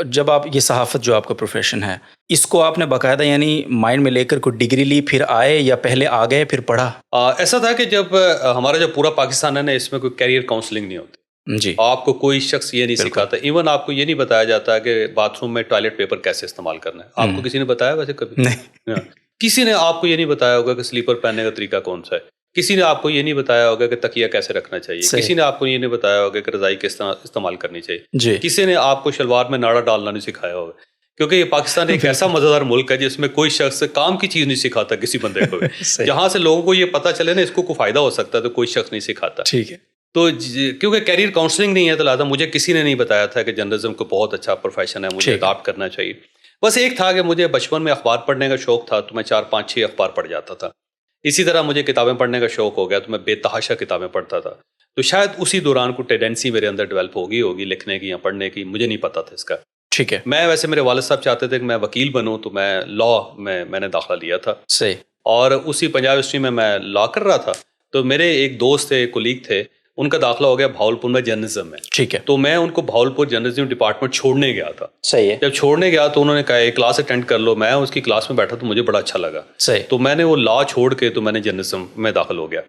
جب آپ یہ صحافت جو آپ کا پروفیشن ہے، اس کو آپ نے باقاعدہ یعنی مائنڈ میں لے کر کوئی ڈگری لی پھر آئے، یا پہلے آ گئے پھر پڑھا؟ ایسا تھا کہ جب ہمارا جو پورا پاکستان ہے نا، اس میں کوئی کیریئر کاؤنسلنگ نہیں ہوتی جی، آپ کو کوئی شخص یہ نہیں سکھاتا، ایون آپ کو یہ نہیں بتایا جاتا کہ باتھ روم میں ٹوائلٹ پیپر کیسے استعمال کرنا ہے. آپ کو کسی نے بتایا ویسے کبھی؟ نہیں. کسی نے آپ کو یہ نہیں بتایا ہوگا کہ سلیپر پہننے کا طریقہ کون سا ہے. کسی نے آپ کو یہ نہیں بتایا ہوگا کہ تکیہ کیسے رکھنا چاہیے. کسی نے آپ کو یہ نہیں بتایا ہوگا کہ رضائی کس طرح استعمال کرنی چاہیے. کسی نے آپ کو شلوار میں ناڑا ڈالنا نہیں سکھایا ہوگا. کیونکہ یہ پاکستان ایک ایسا مزیدار ملک ہے جس میں کوئی شخص کام کی چیز نہیں سکھاتا کسی بندے کو. جہاں سے لوگوں کو یہ پتا چلے نا اس کو کوئی فائدہ ہو سکتا ہے تو کوئی شخص نہیں سکھاتا. ٹھیک ہے. تو کیونکہ کیریئر کاؤنسلنگ نہیں ہے تو لہٰذا مجھے کسی نے نہیں بتایا تھا کہ جرنلزم کو بہت اچھا پروفیشن ہے، مجھے اڈاپٹ کرنا چاہیے. بس ایک تھا کہ مجھے بچپن میں اخبار پڑھنے کا شوق تھا تو میں 4-5-6 اخبار پڑھ جاتا تھا. اسی طرح مجھے کتابیں پڑھنے کا شوق ہو گیا تو میں بے تحاشا کتابیں پڑھتا تھا. تو شاید اسی دوران کوئی ٹینڈنسی میرے اندر ڈیولپ ہوگی لکھنے کی یا پڑھنے کی، مجھے نہیں پتا تھا اس کا. ٹھیک ہے. میں ویسے میرے والد صاحب چاہتے تھے کہ میں وکیل بنوں تو میں لا میں نے داخلہ لیا تھا. صحیح. اور اسی پنجاب یونیورسٹی میں لا کر رہا تھا تو میرے ایک دوست تھے، کولیگ تھے، ان کا داخلہ ہو گیا بھاولپور میں جرنلزم میں. ٹھیک ہے. تو میں ان کو بھاولپور جرنلزم ڈپارٹمنٹ چھوڑنے گیا تھا. صحیح ہے. جب چھوڑنے گیا تو انہوں نے کہا ایک کلاس اٹینڈ کر لو. میں اس کی کلاس میں بیٹھا تو مجھے بڑا اچھا لگا. صحیح. تو میں نے وہ لا چھوڑ کے تو میں نے جرنلزم میں داخل ہو گیا.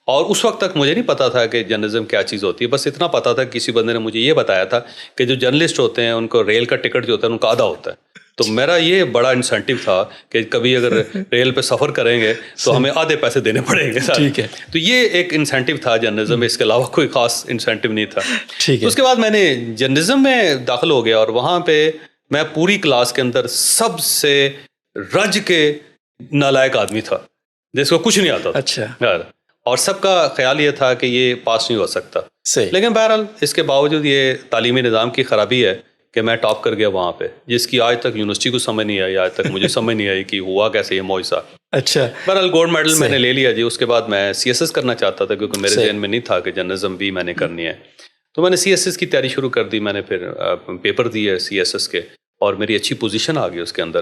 اور اس وقت تک مجھے نہیں پتا تھا کہ جرنلزم کیا چیز ہوتی ہے. بس اتنا پتا تھا کہ کسی بندے نے مجھے یہ بتایا تھا کہ جو جرنلسٹ ہوتے ہیں ان کو ریل کا ٹکٹ جو ہوتا ہے ان کا آدھا ہوتا ہے. تو میرا یہ بڑا انسینٹیو تھا کہ کبھی اگر ریل پہ سفر کریں گے تو ہمیں آدھے پیسے دینے پڑیں گے. ٹھیک ہے. تو یہ ایک انسینٹیو تھا جرنلزم میں، اس کے علاوہ کوئی خاص انسینٹیو نہیں تھا. ٹھیک ہے. اس کے بعد میں نے جرنلزم میں داخل ہو گیا اور وہاں پہ میں پوری کلاس کے اندر سب سے رج کے نالائق آدمی تھا جس کو کچھ نہیں آتا تھا. اچھا. اور سب کا خیال یہ تھا کہ یہ پاس نہیں ہو سکتا. لیکن بہرحال اس کے باوجود یہ تعلیمی نظام کی خرابی ہے کہ میں ٹاپ کر گیا وہاں پہ، جس کی آج تک یونیورسٹی کو سمجھ نہیں آئی، آج تک مجھے سمجھ نہیں آئی کہ ہوا کیسے یہ معجزہ. اچھا. بہرحال گولڈ میڈل میں نے لے لیا جی. اس کے بعد میں سی ایس ایس کرنا چاہتا تھا کیونکہ میرے ذہن میں نہیں تھا کہ جرنلزم بھی میں نے کرنی ہے. تو میں نے سی ایس ایس کی تیاری شروع کر دی. میں نے پھر پیپر دیے سی ایس ایس کے اور میری اچھی پوزیشن آ گئی اس کے اندر.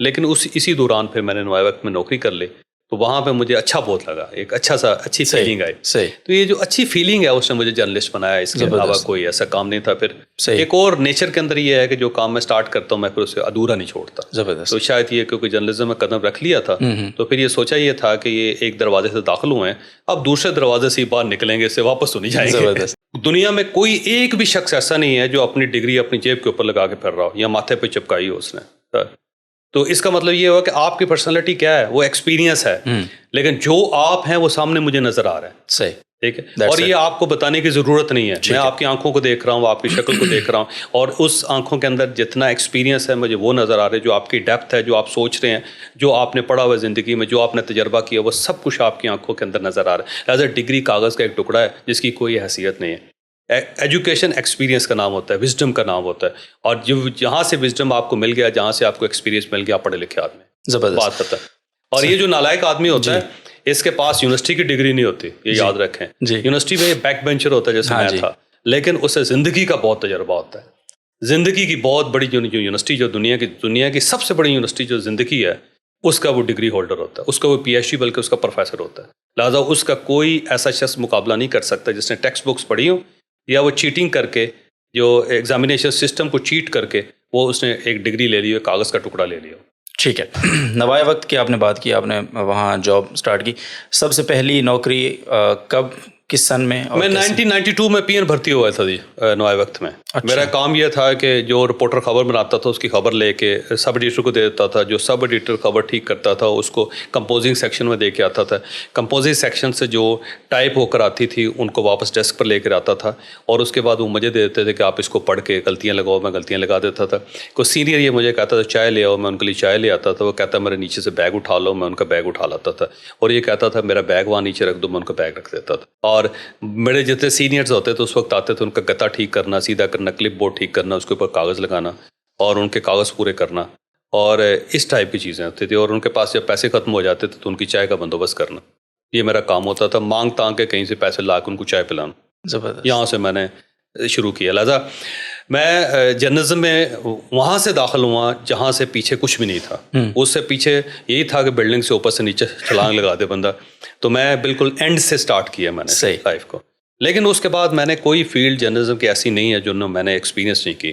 لیکن اسی دوران پھر میں نے نوائے وقت میں نوکری کر لی تو وہاں پہ مجھے اچھا بہت لگا، ایک اچھی فیلنگ آئی. تو یہ جو اچھی فیلنگ ہے اس نے مجھے جرنلسٹ بنایا. اس کے علاوہ کوئی ایسا کام نہیں تھا. پھر ایک اور نیچر کے اندر یہ ہے کہ جو کام میں سٹارٹ کرتا ہوں میں پھر اسے ادھورا نہیں چھوڑتا. زبردست. تو شاید یہ کیونکہ جرنلزم میں قدم رکھ لیا تھا تو پھر یہ سوچا یہ تھا کہ یہ ایک دروازے سے داخل ہوئے ہیں، اب دوسرے دروازے سے باہر نکلیں گے، اس سے واپس تو نہیں جائیں گے. دنیا میں کوئی ایک بھی شخص ایسا نہیں ہے جو اپنی ڈگری اپنی جیب کے اوپر لگا کے پھر رہا ہو یا ماتھے پہ چپکائی ہو اس نے. تو اس کا مطلب یہ ہوا کہ آپ کی پرسنالٹی کیا ہے، وہ ایکسپیرینس ہے، لیکن جو آپ ہیں وہ سامنے مجھے نظر آ رہا ہے. صحیح. ٹھیک ہے. اور یہ آپ کو بتانے کی ضرورت نہیں ہے. میں آپ کی آنکھوں کو دیکھ رہا ہوں، آپ کی شکل کو دیکھ رہا ہوں، اور اس آنکھوں کے اندر جتنا ایکسپیرینس ہے مجھے وہ نظر آ رہا ہے. جو آپ کی ڈیپتھ ہے، جو آپ سوچ رہے ہیں، جو آپ نے پڑھا ہوا زندگی میں، جو آپ نے تجربہ کیا، وہ سب کچھ آپ کی آنکھوں کے اندر نظر آ رہا ہے. لہٰذا ڈگری کاغذ کا ایک ٹکڑا ہے جس کی کوئی حیثیت نہیں ہے. ایجوکیشن ایکسپیرینس کا نام ہوتا ہے، وزڈم کا نام ہوتا ہے. اور جہاں سے وزڈم آپ کو مل گیا، جہاں سے آپ کو ایکسپیرینس مل گیا، پڑھے لکھے آدمی بات کرتا ہے. اور یہ جو نالائق آدمی ہوتا ہے اس کے پاس یونیورسٹی کی ڈگری نہیں ہوتی، یہ یاد رکھیں. یونیورسٹی میں بیک بینچر ہوتا ہے جیسے میں تھا، لیکن اسے زندگی کا بہت تجربہ ہوتا ہے. زندگی کی بہت بڑی جو یونیورسٹی، جو دنیا کی سب سے بڑی یونیورسٹی جو زندگی ہے، اس کا وہ ڈگری ہولڈر ہوتا ہے، اس کا وہ پی ایچ ڈی بلکہ اس کا پروفیسر ہوتا ہے. لہٰذا اس کا کوئی ایسا شخص مقابلہ نہیں کر سکتا جس نے ٹیکسٹ بکس پڑھی ہوں یا وہ چیٹنگ کر کے، جو ایگزامینیشن سسٹم کو چیٹ کر کے وہ اس نے ایک ڈگری لے لی ہو، کاغذ کا ٹکڑا لے لیا. ٹھیک ہے. نوائے وقت کی آپ نے بات کی، آپ نے وہاں جاب سٹارٹ کی. سب سے پہلی نوکری کب، کس سن میں؟ میں 1992 میں پی این بھرتی ہوا تھا جی نوائے وقت میں. میرا کام یہ تھا کہ جو رپورٹر خبر بناتا تھا اس کی خبر لے کے سب ایڈیٹر کو دے دیتا تھا. جو سب ایڈیٹر خبر ٹھیک کرتا تھا اس کو کمپوزنگ سیکشن میں دے کے آتا تھا. کمپوزنگ سیکشن سے جو ٹائپ ہو کر آتی تھی ان کو واپس ڈیسک پر لے کر آتا تھا اور اس کے بعد وہ مجھے دے دیتے تھے کہ آپ اس کو پڑھ کے غلطیاں لگاؤ. میں غلطیاں لگا دیتا تھا. کوئی سینئر یہ مجھے کہتا تھا چائے لے آؤ، میں ان کے لیے چائے لے آتا تھا. وہ کہتا میرے نیچے سے بیگ اٹھا لو، میں ان کا بیگ اٹھا لاتا تھا. اور یہ کہتا تھا میرا بیگ وہاں نیچے رکھ دو، میں ان کا بیگ رکھ دیتا تھا. اور میرے جتنے سینئرز ہوتے تھے اس وقت آتے تھے، ان کا گتا ٹھیک کرنا، سیدھا کرنا، کلپ بورڈ ٹھیک کرنا، اس کے اوپر کاغذ لگانا اور ان کے کاغذ پورے کرنا اور اس ٹائپ کی چیزیں ہوتی تھی. اور ان کے پاس جب پیسے ختم ہو جاتے تھے تو ان کی چائے کا بندوبست کرنا، یہ میرا کام ہوتا تھا. مانگ تانگ کے کہیں سے پیسے لا کے ان کو چائے پلانا. زبردست. یہاں سے میں نے شروع کیا. لہٰذا میں جرنلزم میں وہاں سے داخل ہوا جہاں سے پیچھے کچھ بھی نہیں تھا. اس سے پیچھے یہی تھا کہ بلڈنگ سے اوپر سے نیچے چھلانگ لگا دے بندہ. تو میں بالکل اینڈ سے سٹارٹ کیا میں نے لائف کو. لیکن اس کے بعد میں نے کوئی فیلڈ جرنلزم کی ایسی نہیں ہے جو میں نے ایکسپیرینس نہیں کی.